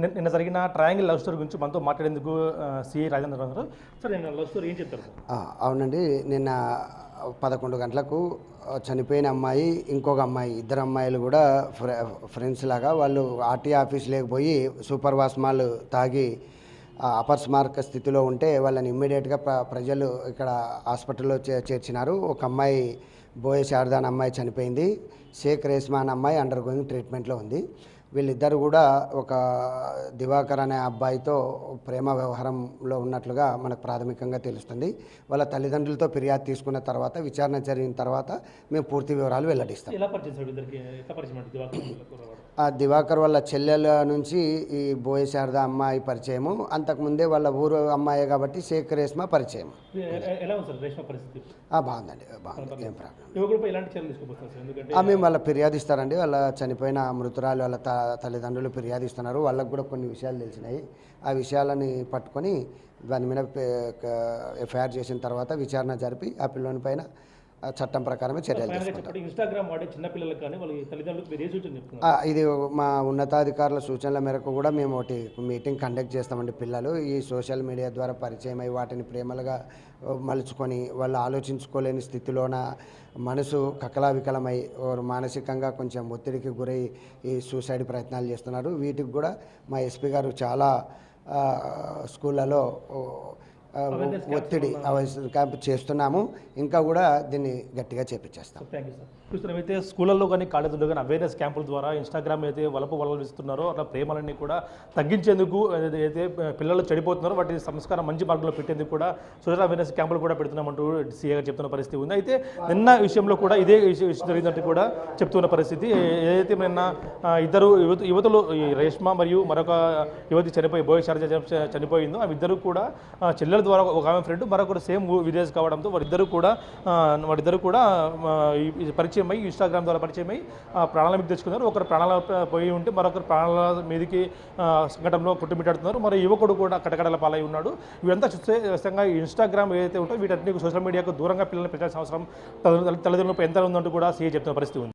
నిన్న జరిగిన triangle love story గురించి మనతో మాట్లాడేందుకు సిఐ రాజేంద్ర గారు. సార్ నిన్న లవ్ స్టోరీ ఏం చెప్తారు సార్? అవునండి, నిన్న 11 గంటలకు చనిపోయిన అమ్మాయి ఇంకొక అమ్మాయి, ఇద్దరు అమ్మాయిలు కూడా ఫ్రెండ్స్ లాగా వాళ్ళు ఆర్టీ ఆఫీస్ లేకపోయి సూపర్ వాస్మాల్ తాగి అపస్మారక స్థితిలో ఉంటే వాళ్ళని ఇమ్మీడియట్గా ప్రజలు ఇక్కడ హాస్పిటల్లో చేర్చినారు. ఒక అమ్మాయి బోయే శారదా అనే అమ్మాయి చనిపోయింది. షేక్ రేస్మా అనే అమ్మాయి అండర్ గోయింగ్ ట్రీట్మెంట్లో ఉంది. వీళ్ళిద్దరు కూడా ఒక దివాకర్ అనే అబ్బాయితో ప్రేమ వ్యవహారంలో ఉన్నట్లుగా మనకు ప్రాథమికంగా తెలుస్తుంది. వాళ్ళ తల్లిదండ్రులతో ఫిర్యాదు తీసుకున్న తర్వాత విచారణ జరిగిన తర్వాత మేము పూర్తి వివరాలు వెల్లడిస్తాం. ఆ దివాకర్ వాళ్ళ చెల్లెల నుంచి ఈ బోయే శారదా అమ్మాయి పరిచయము, అంతకుముందే వాళ్ళ ఊరు అమ్మాయి కాబట్టి షేక్ రేస్మా పరిచయం. బాగుందండి, బాగుంది, ఏం ప్రాబ్లం. మేము వాళ్ళ ఫిర్యాదు ఇస్తారండి. వాళ్ళ చనిపోయిన మృతురాలు వాళ్ళ తల్లిదండ్రులు ఫిర్యాదు ఇస్తున్నారు. వాళ్ళకు కూడా కొన్ని విషయాలు తెలిసినాయి. ఆ విషయాలని పట్టుకొని దాని మీద ఎఫ్ఐఆర్ చేసిన తర్వాత విచారణ జరిపి ఆ పిల్లని పైన చట్టం ప్రకారమే చర్యలు తీసుకుంటాం. ఇది మా ఉన్నతాధికారుల సూచనల మేరకు కూడా మేము ఒకటి మీటింగ్ కండక్ట్ చేస్తామండి. పిల్లలు ఈ సోషల్ మీడియా ద్వారా పరిచయం అయ్యి వాటిని ప్రేమలుగా మలుచుకొని వాళ్ళు ఆలోచించుకోలేని స్థితిలోన మనసు కకలావికలమై మానసికంగా కొంచెం ఒత్తిడికి గురై ఈ సూసైడ్ ప్రయత్నాలు చేస్తున్నారు. వీటికి కూడా మా ఎస్పీ గారు చాలా స్కూళ్ళలో ఒత్తిడి క్యాంప్ చేస్తున్నాము. ఇంకా కూడా దీన్ని గట్టిగా చేపించేస్తాం. చూస్తున్నమైతే స్కూళ్ళల్లో కానీ కాలేజీల్లో కానీ అవేర్నెస్ క్యాంపుల ద్వారా ఇన్స్టాగ్రామ్ అయితే వలలు ఇస్తున్నారో అట్లా ప్రేమలన్నీ కూడా తగ్గించేందుకు ఏదైతే పిల్లలు చెడిపోతున్నారో వాటి సంస్కారం మంచి మార్గంలో పెట్టేందుకు కూడా సోషల్ అవేర్నెస్ క్యాంపులు కూడా పెడుతున్నామంటూ సీఏ గారు చెప్తున్న పరిస్థితి ఉంది. అయితే నిన్న విషయంలో కూడా ఇదే విషయం జరిగినట్టు కూడా చెప్తున్న పరిస్థితి. ఏదైతే నిన్న ఇద్దరు యువతులు రేష్మా మరియు మరొక యువతి చనిపోయి బోయే శారదా చనిపోయిందో ఆ ఇద్దరు కూడా చెల్లెల ద్వారా ఒక ఆమె ఫ్రెండ్ మరొకరు సేమ్ విలేజ్ కావడంతో వారిద్దరు కూడా పరిచయం అయ్యి ఇన్స్టాగ్రామ్ ద్వారా పరిచయం అయ్యి ప్రాణాల మీద తెచ్చుకున్నారు. ఒకరు ప్రాణాల పోయి ఉంటే మరొకరు ప్రాణాల మీదకి సంఘటనలో కొట్టుమిట్టాడుతున్నారు. మరి యువకుడు కూడా కటకడల పాలై ఉన్నాడు. ఇవంతా చూస్తే ఖచ్చితంగా ఇన్స్టాగ్రామ్ ఏదైతే ఉంటో వీటన్నిటి సోషల్ మీడియాకు దూరంగా పిల్లల్ని పెట్టాల్సిన అవసరం తల్లిదండ్రులపై ఎంత ఉందంటూ కూడా సీఏ చెప్తున్న పరిస్థితి ఉంది.